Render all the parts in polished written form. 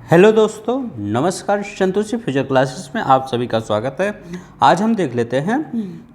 Hello दोस्तों, नमस्कार। Santoshi future classes में आप सभी का स्वागत है। आज हम देख लेते हैं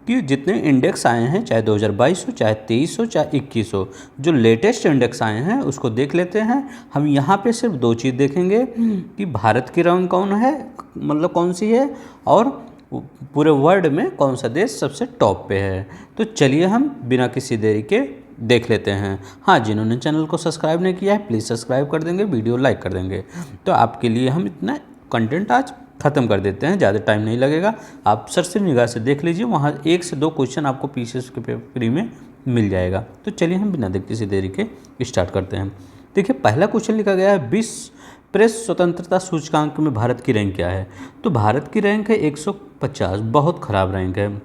कि जितने इंडेक्स आए हैं, चाहे 2022 हो, चाहे 23 हो, चाहे 21 हो, जो लेटेस्ट इंडेक्स आए हैं उसको देख लेते हैं। हम यहाँ पे सिर्फ दो चीज़ देखेंगे कि भारत की रैंक कौन है, मतलब कौन सी है, और पूरे वर्ल्ड में कौन सा देश सबसे टॉप पे है। तो चलिए हम बिना किसी देरी के देख लेते हैं। हाँ, जिन्होंने चैनल को सब्सक्राइब नहीं किया है प्लीज़ सब्सक्राइब कर देंगे, वीडियो लाइक कर देंगे। तो आपके लिए हम इतना कंटेंट आज ख़त्म कर देते हैं, ज़्यादा टाइम नहीं लगेगा। आप सरसरी निगाह से देख लीजिए, वहाँ 1 से 2 क्वेश्चन आपको पीसीएस के फ्री में मिल जाएगा। तो चलिए हम बिना किसी देरी के स्टार्ट करते हैं। देखिए, पहला क्वेश्चन लिखा गया है, विश्व प्रेस स्वतंत्रता सूचकांक में भारत की रैंक क्या है। तो भारत की रैंक है 150, बहुत ख़राब रैंक है।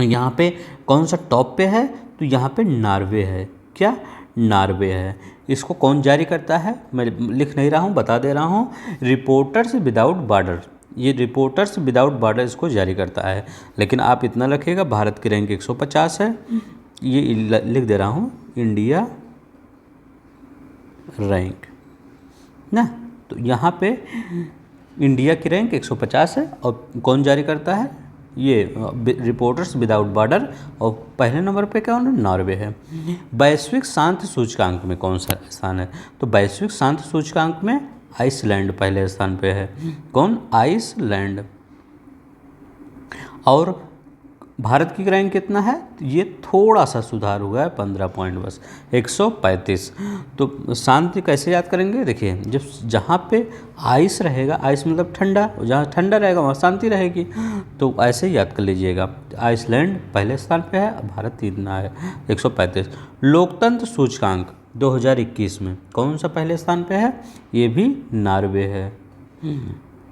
यहाँ पे कौन सा टॉप पे है, तो यहाँ पे नॉर्वे है। क्या? नॉर्वे है। इसको कौन जारी करता है, मैं लिख नहीं रहा हूँ, बता दे रहा हूँ। रिपोर्टर्स विदाउट बॉर्डर, ये रिपोर्टर्स विदाउट बॉर्डर इसको जारी करता है। लेकिन आप इतना रखिएगा, भारत की रैंक 150 है। ये लिख दे रहा हूँ, इंडिया रैंक ना। तो यहाँ पे इंडिया की रैंक 150 है और कौन जारी करता है, ये रिपोर्टर्स विदाउट बॉर्डर। और पहले नंबर पे कौन है, नॉर्वे है। वैश्विक शांति सूचकांक में कौन सा स्थान है, तो वैश्विक शांति सूचकांक में आइसलैंड पहले स्थान पे है। कौन? आइसलैंड। और भारत की रैंक कितना है, ये थोड़ा सा सुधार हुआ है, 15 पॉइंट बस, 135। तो शांति कैसे याद करेंगे, देखिए जब जहाँ पे आइस रहेगा, आइस मतलब ठंडा, जहाँ ठंडा रहेगा वहाँ शांति रहेगी। तो ऐसे ही याद कर लीजिएगा। आइसलैंड पहले स्थान पे है, भारत इतना है 135। लोकतंत्र सूचकांक 2021 में कौन सा पहले स्थान पे है, ये भी नॉर्वे है,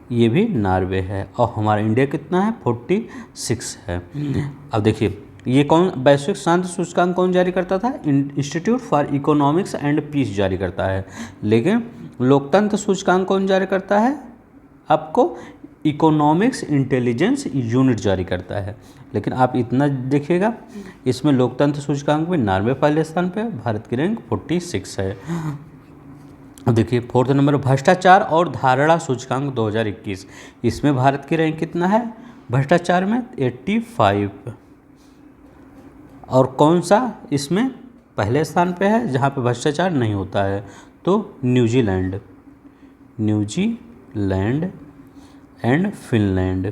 ये भी नॉर्वे है। और हमारा इंडिया कितना है, 46 है। अब देखिए, ये कौन वैश्विक शांति सूचकांक कौन जारी करता था, institute for economics and peace जारी करता है। लेकिन लोकतंत्र सूचकांक कौन जारी करता है, आपको इकोनॉमिक्स इंटेलिजेंस यूनिट जारी करता है। लेकिन आप इतना देखिएगा, इसमें लोकतंत्र सूचकांक में नॉर्वे पहले स्थान पे, भारत की रैंक 46 है। देखिए, 4th नंबर भ्रष्टाचार और धारणा सूचकांक 2021, इसमें भारत की रैंक कितना है, भ्रष्टाचार में 85। और कौन सा इसमें पहले स्थान पे है जहाँ पे भ्रष्टाचार नहीं होता है, तो न्यूजीलैंड, न्यूजीलैंड एंड फिनलैंड,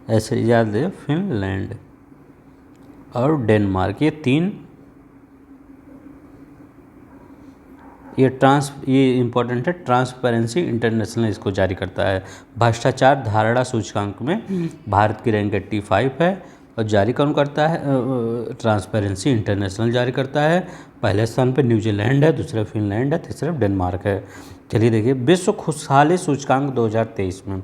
ऐसे याद है, फिनलैंड और डेनमार्क, ये 3। ये इम्पोर्टेंट है, ट्रांसपेरेंसी इंटरनेशनल इसको जारी करता है। भ्रष्टाचार धारणा सूचकांक में भारत की रैंक 85 है और जारी कौन करता है, ट्रांसपेरेंसी इंटरनेशनल जारी करता है। पहले स्थान पे न्यूजीलैंड है, दूसरा फिनलैंड है, तीसरा डेनमार्क है। चलिए देखिए, विश्व खुशहाली सूचकांक 2023 में,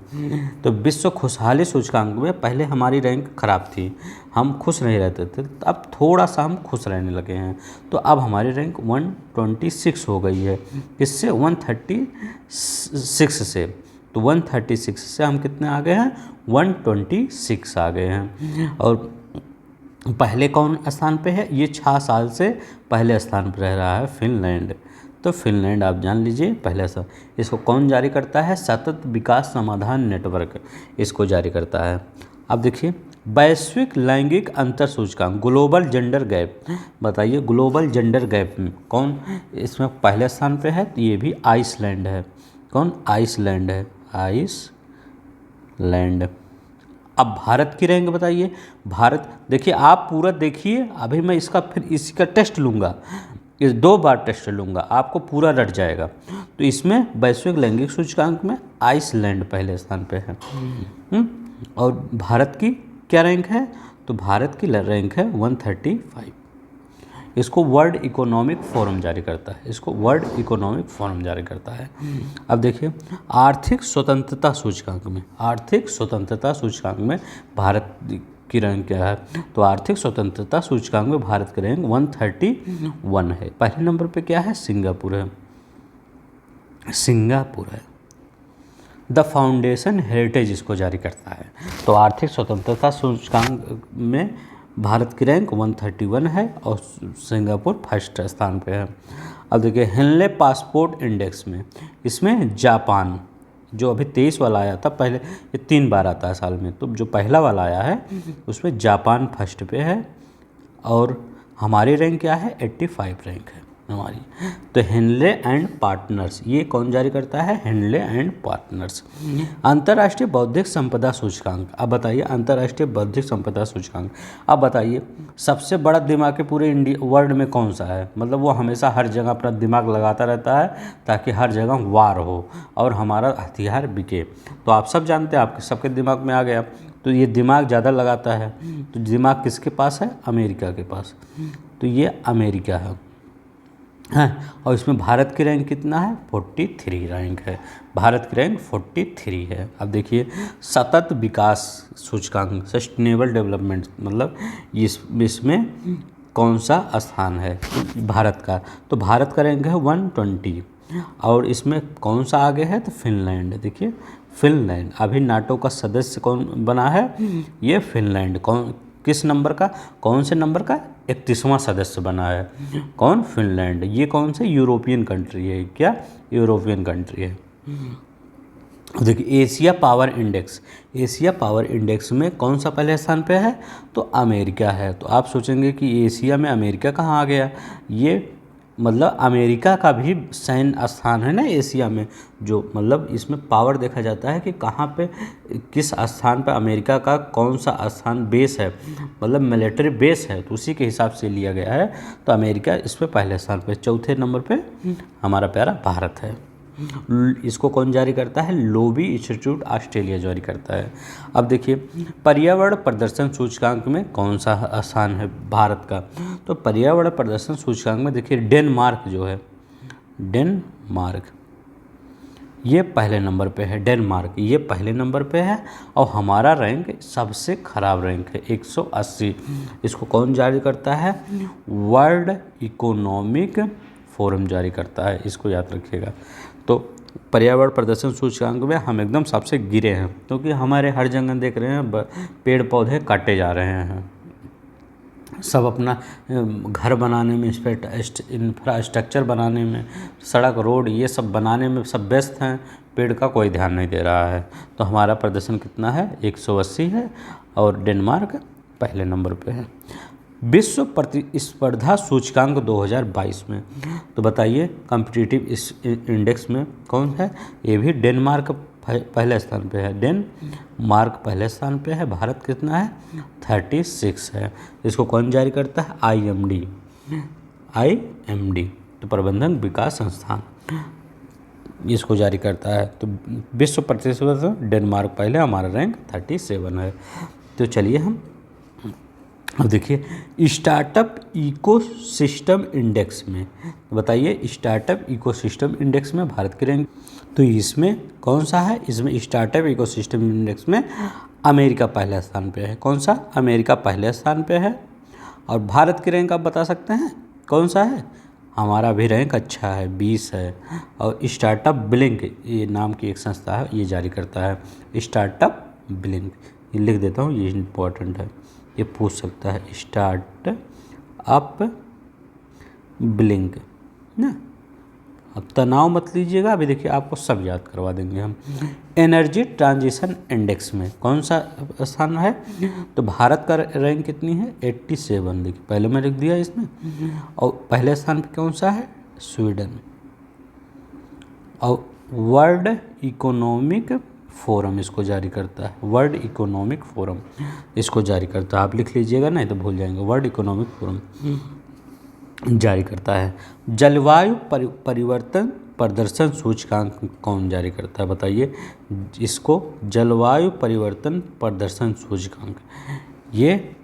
तो विश्व खुशहाली सूचकांक में पहले हमारी रैंक खराब थी, हम खुश नहीं रहते थे, अब थोड़ा सा हम खुश रहने लगे हैं। तो अब हमारी रैंक 126 हो गई है, इससे 136 से, तो 136 से हम कितने आ गए हैं, 126 आ गए हैं। और पहले कौन स्थान पे है, ये 6 साल से पहले स्थान पर रह रहा है, फिनलैंड। तो फिनलैंड आप जान लीजिए पहले स्थान। इसको कौन जारी करता है, सतत विकास समाधान नेटवर्क इसको जारी करता है। अब देखिए, वैश्विक लैंगिक अंतर सूचकांक ग्लोबल जेंडर गैप, बताइए ग्लोबल जेंडर गैप में कौन इसमें पहले स्थान पे है, तो ये भी आइसलैंड है। कौन? आइसलैंड है, आइसलैंड। अब भारत की रैंक बताइए। भारत, देखिए आप पूरा देखिए, अभी मैं इसका फिर इसी का टेस्ट लूँगा, इस 2 बार टेस्ट लूँगा, आपको पूरा रट जाएगा। तो इसमें वैश्विक लैंगिक सूचकांक में आइसलैंड पहले स्थान पे है। और भारत की क्या रैंक है, तो भारत की रैंक है 135। इसको वर्ल्ड इकोनॉमिक फोरम जारी करता है, इसको वर्ल्ड इकोनॉमिक फोरम जारी करता है। अब देखिए, आर्थिक स्वतंत्रता सूचकांक में, आर्थिक स्वतंत्रता सूचकांक में भारत की रैंक क्या है, तो आर्थिक स्वतंत्रता सूचकांक में भारत की रैंक 131 है। पहले नंबर पे क्या है, सिंगापुर है, सिंगापुर है। द फाउंडेशन हेरिटेज इसको जारी करता है। तो आर्थिक स्वतंत्रता सूचकांक में भारत की रैंक 131 है और सिंगापुर फर्स्ट स्थान पे है। अब देखिए हेनले पासपोर्ट इंडेक्स में, इसमें जापान जो अभी 23 वाला आया था, पहले ये 3 बार आता है साल में, तो जो पहला वाला आया है उसमें जापान फर्स्ट पे है और हमारी रैंक क्या है 85 रैंक है हमारी। तो हेनले एंड पार्टनर्स, ये कौन जारी करता है, हेनले एंड पार्टनर्स। अंतर्राष्ट्रीय बौद्धिक संपदा सूचकांक, अब बताइए अंतर्राष्ट्रीय बौद्धिक संपदा सूचकांक, अब बताइए सबसे बड़ा दिमाग के पूरे इंडिया वर्ल्ड में कौन सा है, मतलब वो हमेशा हर जगह अपना दिमाग लगाता रहता है ताकि हर जगह वार हो और हमारा हथियार बिके। तो आप सब जानते हैं, आपके सबके दिमाग में आ गया, तो ये दिमाग ज़्यादा लगाता है, तो दिमाग किसके पास है, अमेरिका के पास, तो ये अमेरिका है और इसमें भारत की रैंक कितना है, 43 रैंक है, भारत की रैंक 43 है। अब देखिए सतत विकास सूचकांक, सस्टेनेबल डेवलपमेंट, मतलब इसमें कौन सा स्थान है भारत का, तो भारत का रैंक है 120 और इसमें कौन सा आगे है, तो फिनलैंड। देखिए फिनलैंड अभी नाटो का सदस्य कौन बना है, ये फिनलैंड, कौन किस नंबर का, कौन से नंबर का, 31वां सदस्य बना है, कौन, फिनलैंड। ये कौन से यूरोपियन कंट्री है, क्या यूरोपियन कंट्री है। देखिए Asia power index, Asia power index में कौन सा पहले स्थान पे है, तो अमेरिका है। तो आप सोचेंगे कि एशिया में अमेरिका कहाँ आ गया, ये मतलब अमेरिका का भी सैन्य स्थान है ना एशिया में, जो मतलब इसमें पावर देखा जाता है कि कहाँ पे किस स्थान पे अमेरिका का कौन सा स्थान बेस है, मतलब मिलिट्री बेस है, तो उसी के हिसाब से लिया गया है। तो अमेरिका इस पे पहले स्थान पे, चौथे नंबर पे हमारा प्यारा भारत है। इसको कौन जारी करता है, लोबी इंस्टीट्यूट ऑस्ट्रेलिया जारी करता है। अब देखिए पर्यावरण प्रदर्शन सूचकांक में कौन सा स्थान है भारत का, तो पर्यावरण प्रदर्शन सूचकांक में देखिए डेनमार्क जो है, डेनमार्क ये पहले नंबर पे है, डेनमार्क ये पहले नंबर पे है और हमारा रैंक सबसे खराब रैंक है 180। इसको कौन जारी करता है, वर्ल्ड इकोनॉमिक फोरम जारी करता है, इसको याद रखिएगा। तो पर्यावरण प्रदर्शन सूचकांक में हम एकदम सबसे गिरे हैं, क्योंकि हमारे हर जगह देख रहे हैं पेड़ पौधे काटे जा रहे हैं, सब अपना घर बनाने में, इंफ्रास्ट्रक्चर बनाने में, सड़क रोड ये सब बनाने में सब व्यस्त हैं, पेड़ का कोई ध्यान नहीं दे रहा है। तो हमारा प्रदर्शन कितना है, 180 है और डेनमार्क पहले नंबर पे है। विश्व प्रतिस्पर्धा सूचकांक 2022 में, तो बताइए कॉम्पिटिटिव इस इंडेक्स में कौन है, ये भी डेनमार्क पहले स्थान पे है, डेनमार्क पहले स्थान पे है, भारत कितना है 36 है। इसको कौन जारी करता है, IMD, तो प्रबंधन विकास संस्थान इसको जारी करता है। तो विश्व प्रतिस्पर्धा डेनमार्क पहले, हमारा रैंक 37 है। तो चलिए हम अब देखिए स्टार्टअप इकोसिस्टम इंडेक्स में, बताइए स्टार्टअप इकोसिस्टम इंडेक्स में भारत की रैंक, तो इसमें कौन सा है, इसमें स्टार्टअप इकोसिस्टम इंडेक्स में अमेरिका पहले स्थान पे है, कौन सा, अमेरिका पहले स्थान पे है। और भारत की रैंक आप बता सकते हैं कौन सा है, हमारा भी रैंक अच्छा है 20 है। और स्टार्टअप ब्लिंक ये नाम की एक संस्था है, ये जारी करता है स्टार्टअप ब्लिंक, ये लिख देता हूँ, ये इम्पोर्टेंट है, ये पूछ सकता है स्टार्ट अप ब्लिंक ना। अब तनाव मत लीजिएगा, अभी देखिए आपको सब याद करवा देंगे हम। एनर्जी ट्रांजिशन इंडेक्स में कौन सा स्थान है, तो भारत का रैंक कितनी है 87, देखिए पहले मैं लिख दिया इसमें। और पहले स्थान पे कौन सा है, स्वीडन। और वर्ल्ड इकोनॉमिक फोरम इसको जारी करता है, वर्ल्ड इकोनॉमिक फोरम इसको जारी करता है, आप लिख लीजिएगा नहीं तो भूल जाएंगे, वर्ल्ड इकोनॉमिक फोरम जारी करता है। जलवायु परिवर्तन प्रदर्शन सूचकांक कौन जारी करता है, बताइए इसको, जलवायु परिवर्तन प्रदर्शन सूचकांक ये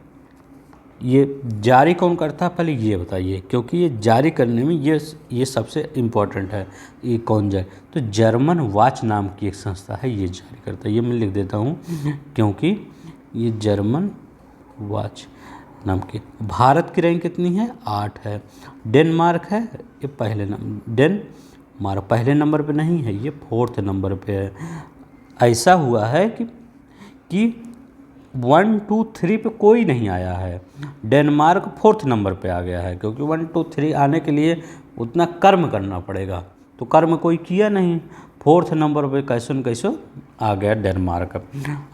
जारी कौन करता है, पहले ये बताइए, क्योंकि ये जारी करने में ये सबसे इम्पोर्टेंट है, ये कौन जारी, तो जर्मन वॉच नाम की एक संस्था है, ये जारी करता है, ये मैं लिख देता हूँ क्योंकि ये जर्मन वॉच नाम की। भारत की रैंक कितनी है 8 है, डेनमार्क है ये पहले नंबर, डेनमार्क पहले नंबर पे नहीं है, ये 4th नंबर पे है। ऐसा हुआ है कि 1 2 3 पे कोई नहीं आया है, डेनमार्क 4th नंबर पे आ गया है, क्योंकि 1 2 3 आने के लिए उतना कर्म करना पड़ेगा। तो कर्म कोई किया नहीं। 4th नंबर पे कैसो न कैसो आ गया डेनमार्क,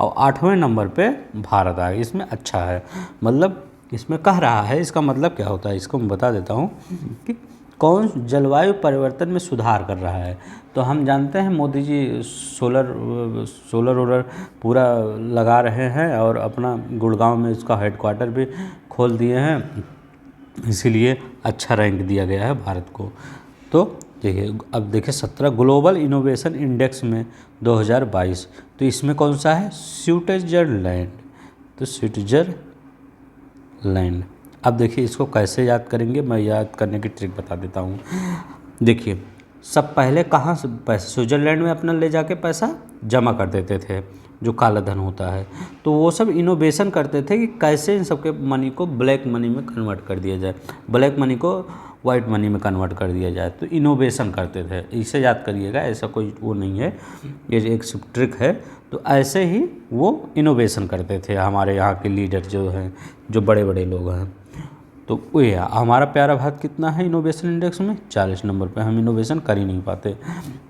और 8वें नंबर पे भारत आ गया। इसमें अच्छा है, मतलब इसमें कह रहा है, इसका मतलब क्या होता है इसको मैं बता देता हूँ कि कौन जलवायु परिवर्तन में सुधार कर रहा है। तो हम जानते हैं मोदी जी सोलर पूरा लगा रहे हैं और अपना गुड़गांव में इसका हेडक्वार्टर भी खोल दिए हैं, इसीलिए अच्छा रैंक दिया गया है भारत को। तो देखिए, अब देखिए 17 ग्लोबल इनोवेशन इंडेक्स में 2022, तो इसमें कौन सा है, स्विट्जरलैंड। तो स्विट्जरलैंड। अब देखिए इसको कैसे याद करेंगे, मैं याद करने की ट्रिक बता देता हूँ। देखिए, सब पहले कहाँ से पैसा स्विट्जरलैंड में अपना ले जाके पैसा जमा कर देते थे, जो काला धन होता है। तो वो सब इनोवेशन करते थे कि कैसे इन सबके मनी को ब्लैक मनी में कन्वर्ट कर दिया जाए, ब्लैक मनी को वाइट मनी में कन्वर्ट कर दिया जाए। तो इनोवेशन करते थे, इसे याद करिएगा, ऐसा कोई वो नहीं है, ये एक ट्रिक है। तो ऐसे ही वो इनोवेशन करते थे हमारे यहाँ के लीडर जो हैं, जो बड़े बड़े लोग हैं। तो ये हमारा प्यारा भारत कितना है इनोवेशन इंडेक्स में, 40 नंबर पे। हम इनोवेशन कर ही नहीं पाते।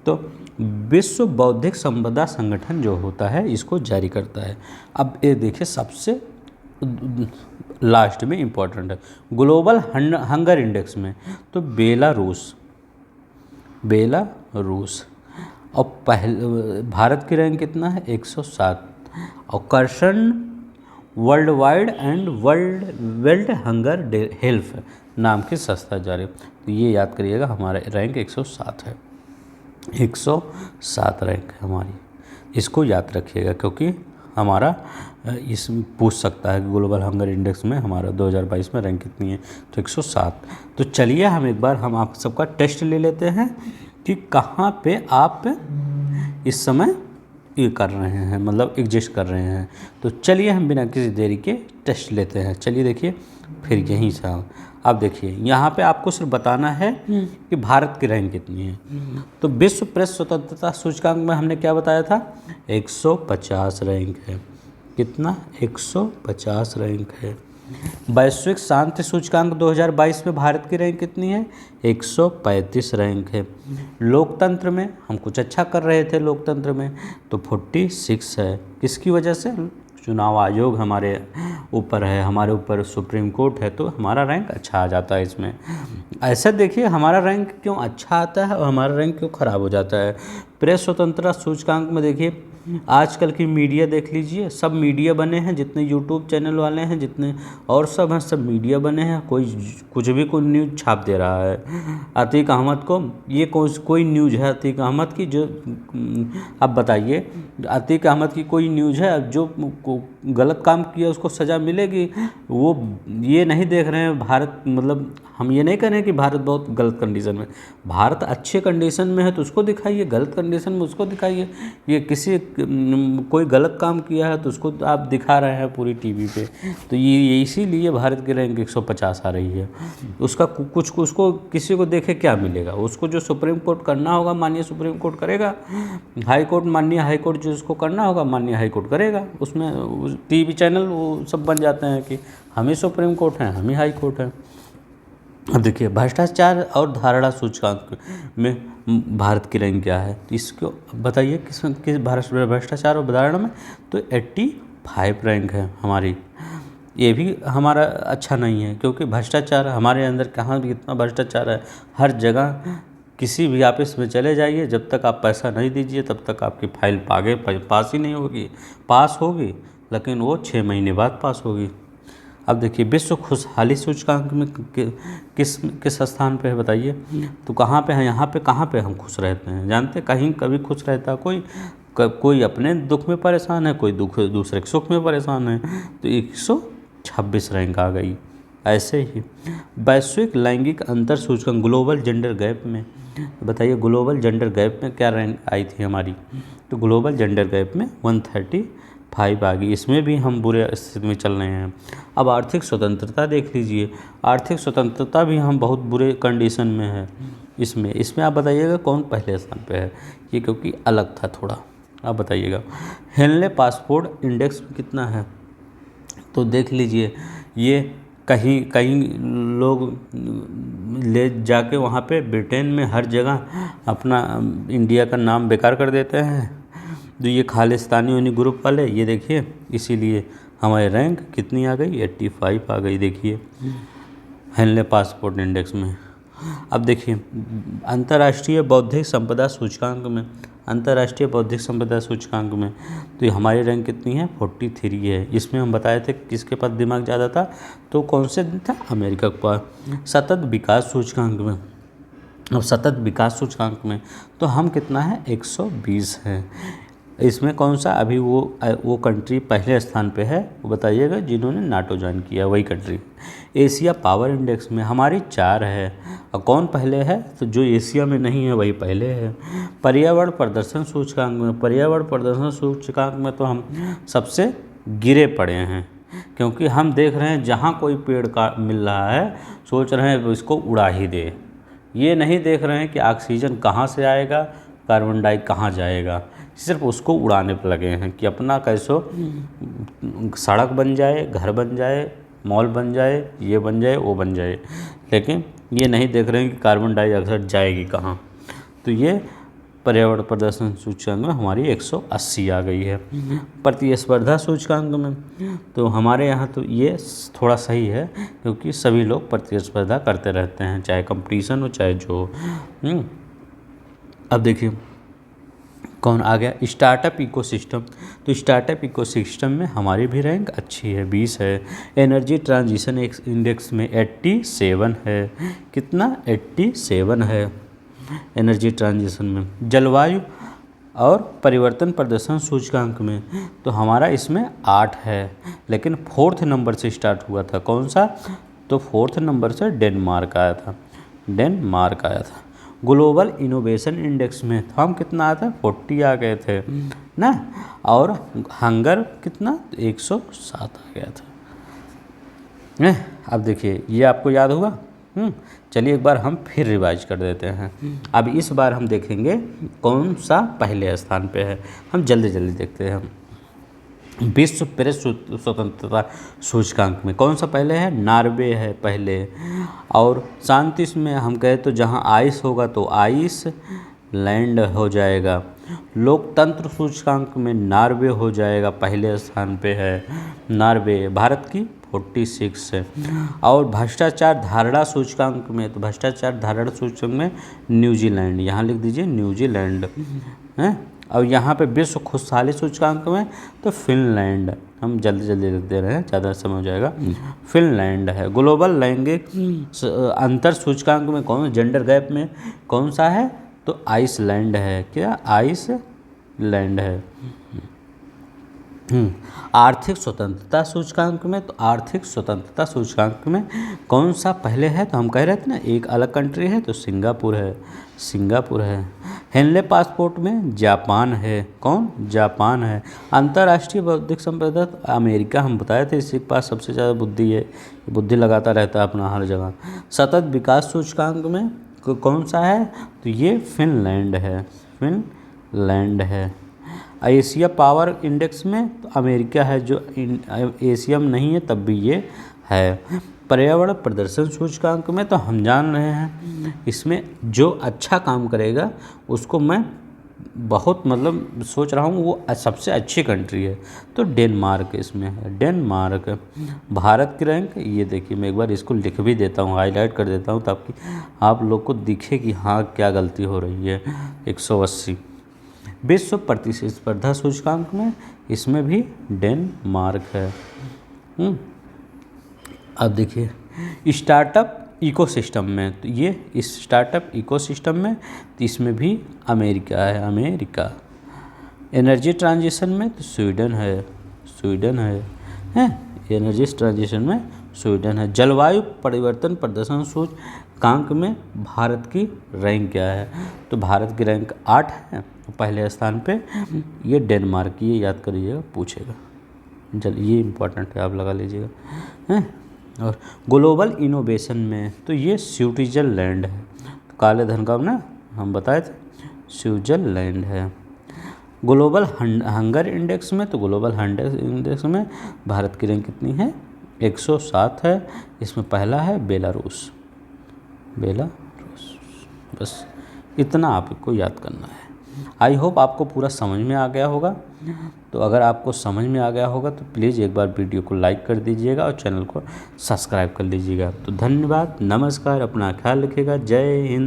तो विश्व बौद्धिक संपदा संगठन जो होता है इसको जारी करता है। अब ये देखिए सबसे लास्ट में इम्पोर्टेंट है ग्लोबल हंगर इंडेक्स में, तो बेलारूस और पहले भारत की रैंक कितना है, 107। और कर्षण world wide and world hunger health नाम की संस्था जारी। तो ये याद करिएगा, हमारा रैंक 107 है, 107 रैंक है हमारी। इसको याद रखिएगा क्योंकि हमारा इस पूछ सकता है कि ग्लोबल हंगर इंडेक्स में हमारा 2022 में रैंक कितनी है, तो 107। तो चलिए हम आप सबका टेस्ट ले लेते हैं कि कहाँ पे आप इस समय ये कर रहे हैं, मतलब एग्जिस्ट कर रहे हैं। तो चलिए हम बिना किसी देरी के टेस्ट लेते हैं। चलिए देखिए, फिर यहीं से अब देखिए यहाँ पे आपको सिर्फ बताना है कि भारत की रैंक कितनी है। तो विश्व प्रेस स्वतंत्रता सूचकांक में हमने क्या बताया था, 150 रैंक है। कितना, 150 रैंक है। वैश्विक शांति सूचकांक 2022 में भारत की रैंक कितनी है, 135 रैंक है। लोकतंत्र में हम कुछ अच्छा कर रहे थे लोकतंत्र में, तो 46 है। किसकी वजह से, चुनाव आयोग हमारे ऊपर है, हमारे ऊपर सुप्रीम कोर्ट है, तो हमारा रैंक अच्छा आ जाता है इसमें। ऐसा देखिए हमारा रैंक क्यों अच्छा आता है और हमारा रैंक क्यों ख़राब हो जाता है। प्रेस स्वतंत्रता सूचकांक में देखिए आजकल की मीडिया देख लीजिए, सब मीडिया बने हैं, जितने यूट्यूब चैनल वाले हैं, जितने और सब हैं, सब मीडिया बने हैं। कोई कुछ भी कोई न्यूज़ छाप दे रहा है। अतीक अहमद को ये कोई न्यूज़ है अतीक अहमद की, जो अब बताइए अतीक अहमद की कोई न्यूज़ है, जो गलत काम किया उसको सज़ा मिलेगी। वो ये नहीं देख रहे हैं भारत, मतलब हम ये नहीं कह रहे हैं कि भारत बहुत गलत कंडीशन में, भारत अच्छे कंडीशन में है तो उसको दिखाइए, गलत कंडीशन में उसको दिखाइए। ये किसी कोई गलत काम किया है तो उसको आप दिखा रहे हैं पूरी टीवी पे। तो ये इसीलिए भारत की रैंक 150 आ रही है। उसका कुछ उसको किसी को देखे क्या मिलेगा, उसको जो सुप्रीम कोर्ट करना होगा माननीय सुप्रीम कोर्ट करेगा, हाई कोर्ट माननीय हाई कोर्ट जो उसको करना होगा माननीय हाई कोर्ट करेगा। उसमें टीवी चैनल वो सब बन जाते हैं कि हम ही सुप्रीम कोर्ट हैं, हम ही हाई कोर्ट हैं। अब देखिए भ्रष्टाचार और धारणा सूचकांक में भारत की रैंक क्या है, तो इसको बताइए किस भ्रष्टाचार और धारणा में, तो 85 रैंक है हमारी। ये भी हमारा अच्छा नहीं है क्योंकि भ्रष्टाचार हमारे अंदर कहाँ भी इतना भ्रष्टाचार है, हर जगह किसी भी ऑफिस में चले जाइए, जब तक आप पैसा नहीं दीजिए तब तक आपकी फाइल पास ही नहीं होगी, पास होगी लेकिन वो 6 महीने बाद पास होगी। अब देखिए विश्व खुशहाली सूचकांक में किस स्थान पे है बताइए, तो कहाँ पे है, यहाँ पे कहाँ पे हम खुश रहते हैं जानते, कहीं कभी खुश रहता कोई अपने दुख में परेशान है, कोई दूसरे के सुख में परेशान है। तो 126 रैंक आ गई। ऐसे ही वैश्विक लैंगिक अंतर सूचकांक ग्लोबल जेंडर गैप में बताइए, ग्लोबल जेंडर गैप में क्या रैंक आई थी हमारी, तो ग्लोबल जेंडर गैप में 135 आ गई। इसमें भी हम बुरे स्थिति में चल रहे हैं। अब आर्थिक स्वतंत्रता देख लीजिए, आर्थिक स्वतंत्रता भी हम बहुत बुरे कंडीशन में है। इसमें आप बताइएगा कौन पहले स्थान पे है, ये क्योंकि अलग था थोड़ा, आप बताइएगा। हेनले पासपोर्ट इंडेक्स कितना है, तो देख लीजिए ये कहीं कहीं लोग ले जाके वहाँ पे ब्रिटेन में हर जगह अपना इंडिया का नाम बेकार कर देते हैं। तो ये खालिस्तानी उन्हीं ग्रुप वाले, ये देखिए, इसीलिए हमारी रैंक कितनी आ गई, 85 आ गई। देखिए हेनले पासपोर्ट इंडेक्स में। अब देखिए अंतर्राष्ट्रीय बौद्धिक संपदा सूचकांक में, अंतर्राष्ट्रीय बौद्धिक संपदा सूचकांक में तो हमारी रैंक कितनी है, 43 है। इसमें हम बताए थे किसके पास दिमाग ज़्यादा था, तो कौन से था, अमेरिका के पास। सतत विकास सूचकांक में, अब सतत विकास सूचकांक में तो हम कितना है, 120 है। इसमें कौन सा अभी वो कंट्री पहले स्थान पे है, वो बताइएगा, जिन्होंने नाटो ज्वाइन किया वही कंट्री। एशिया पावर इंडेक्स में हमारी 4 है, और कौन पहले है, तो जो एशिया में नहीं है वही पहले है। पर्यावरण प्रदर्शन सूचकांक में, पर्यावरण प्रदर्शन सूचकांक में तो हम सबसे गिरे पड़े हैं, क्योंकि हम देख रहे हैं जहाँ कोई पेड़ का मिल रहा है सोच रहे हैं इसको उड़ा ही दे, ये नहीं देख रहे हैं कि ऑक्सीजन कहाँ से आएगा, कार्बन डाई कहाँ जाएगा, सिर्फ उसको उड़ाने पर लगे हैं कि अपना कैसो सड़क बन जाए, घर बन जाए, मॉल बन जाए, ये बन जाए, वो बन जाए, लेकिन ये नहीं देख रहे हैं कि कार्बन डाइऑक्साइड जाएगी कहाँ। तो ये पर्यावरण प्रदर्शन सूचकांक में हमारी 180 आ गई है। प्रतिस्पर्धा सूचकांक में तो हमारे यहाँ तो ये थोड़ा सही है, क्योंकि सभी लोग प्रतिस्पर्धा करते रहते हैं, चाहे कंपटीशन हो चाहे जो हो। अब देखिए कौन आ गया, स्टार्टअप इकोसिस्टम। तो स्टार्टअप इकोसिस्टम में हमारी भी रैंक अच्छी है, 20 है। एनर्जी ट्रांजिशन इंडेक्स में 87 है, कितना, 87 है एनर्जी ट्रांजिशन में। जलवायु और परिवर्तन प्रदर्शन सूचकांक में तो हमारा इसमें 8 है, लेकिन 4th नंबर से स्टार्ट हुआ था, कौन सा, तो 4th नंबर से डेनमार्क आया था, डेनमार्क आया था। ग्लोबल इनोवेशन इंडेक्स में तो हम कितना आया था, 40 आ गए थे ना, और हंगर कितना, 107 आ गया था। अब देखिए ये आपको याद होगा। चलिए एक बार हम फिर रिवाइज कर देते हैं। अब इस बार हम देखेंगे कौन सा पहले स्थान पे है, हम जल्दी जल्दी देखते हैं। विश्व प्रेस स्वतंत्रता सूचकांक में कौन सा पहले है, नॉर्वे है पहले। और शांति में हम कहें तो जहाँ आइस होगा तो आइस लैंड हो जाएगा। लोकतंत्र सूचकांक में नॉर्वे हो जाएगा, पहले स्थान पे है नॉर्वे, भारत की 46 है। और भ्रष्टाचार धारणा सूचकांक में तो भ्रष्टाचार धारणा सूचकांक में न्यूजीलैंड, यहाँ लिख दीजिए न्यूजीलैंड है। और यहाँ पे विश्व खुशहाली सूचकांक में तो फिनलैंड, हम जल्दी जल्दी लिख दे रहे हैं, ज़्यादा समय हो जाएगा, फिनलैंड है। ग्लोबल लैंगिक अंतर सूचकांक में कौन, जेंडर गैप में कौन सा है, तो आइसलैंड है, क्या, आइसलैंड है। आर्थिक स्वतंत्रता सूचकांक में तो आर्थिक स्वतंत्रता सूचकांक में कौन सा पहले है, तो हम कह रहे थे ना एक अलग कंट्री है, तो सिंगापुर है, सिंगापुर है। हेनले पासपोर्ट में जापान है, कौन, जापान है। अंतर्राष्ट्रीय बौद्धिक संपदा अमेरिका, हम बताए थे इसके पास सबसे ज़्यादा बुद्धि है, बुद्धि लगाता रहता है अपना हर जगह। सतत विकास सूचकांक में कौन सा है, तो ये फिनलैंड है, फिनलैंड है। एशिया पावर इंडेक्स में तो अमेरिका है, जो एशिया में नहीं है तब भी ये है। पर्यावरण प्रदर्शन सूचकांक में तो हम जान रहे हैं, इसमें जो अच्छा काम करेगा उसको मैं बहुत मतलब सोच रहा हूँ वो सबसे अच्छी कंट्री है, तो डेनमार्क इसमें है, डेनमार्क। भारत की रैंक ये देखिए, मैं एक बार इसको लिख भी देता हूँ, हाईलाइट कर देता हूँ ताकि आप लोग को दिखे कि हाँ क्या गलती हो रही है। 180। विश्व प्रतिस्पर्धा सूचकांक में इसमें भी डेनमार्क है। अब देखिए स्टार्टअप इकोसिस्टम में तो ये इस स्टार्टअप इकोसिस्टम में तो इसमें भी अमेरिका है, अमेरिका। एनर्जी ट्रांजिशन में तो स्वीडन है, स्वीडन है एनर्जी ट्रांजिशन में स्वीडन है। जलवायु परिवर्तन प्रदर्शन सूचकांक में भारत की रैंक क्या है, तो भारत की रैंक 8 है, पहले स्थान पे ये डेनमार्क की, ये याद करिएगा, पूछेगा, ये इम्पोर्टेंट है, आप लगा लीजिएगा हैं। और ग्लोबल इनोवेशन में तो ये स्विट्ज़रलैंड है, तो काले धन का ना हम बताए थे, स्विट्ज़रलैंड है। ग्लोबल हंगर इंडेक्स में तो ग्लोबल हंगर इंडेक्स में भारत की रैंक कितनी है, 107 है। इसमें पहला है बेलारूस। बस इतना आपको याद करना है। आई होप आपको पूरा समझ में आ गया होगा। तो अगर आपको समझ में आ गया होगा तो प्लीज़ एक बार वीडियो को लाइक कर दीजिएगा और चैनल को सब्सक्राइब कर लीजिएगा। तो धन्यवाद, नमस्कार, अपना ख्याल रखिएगा। जय हिंद।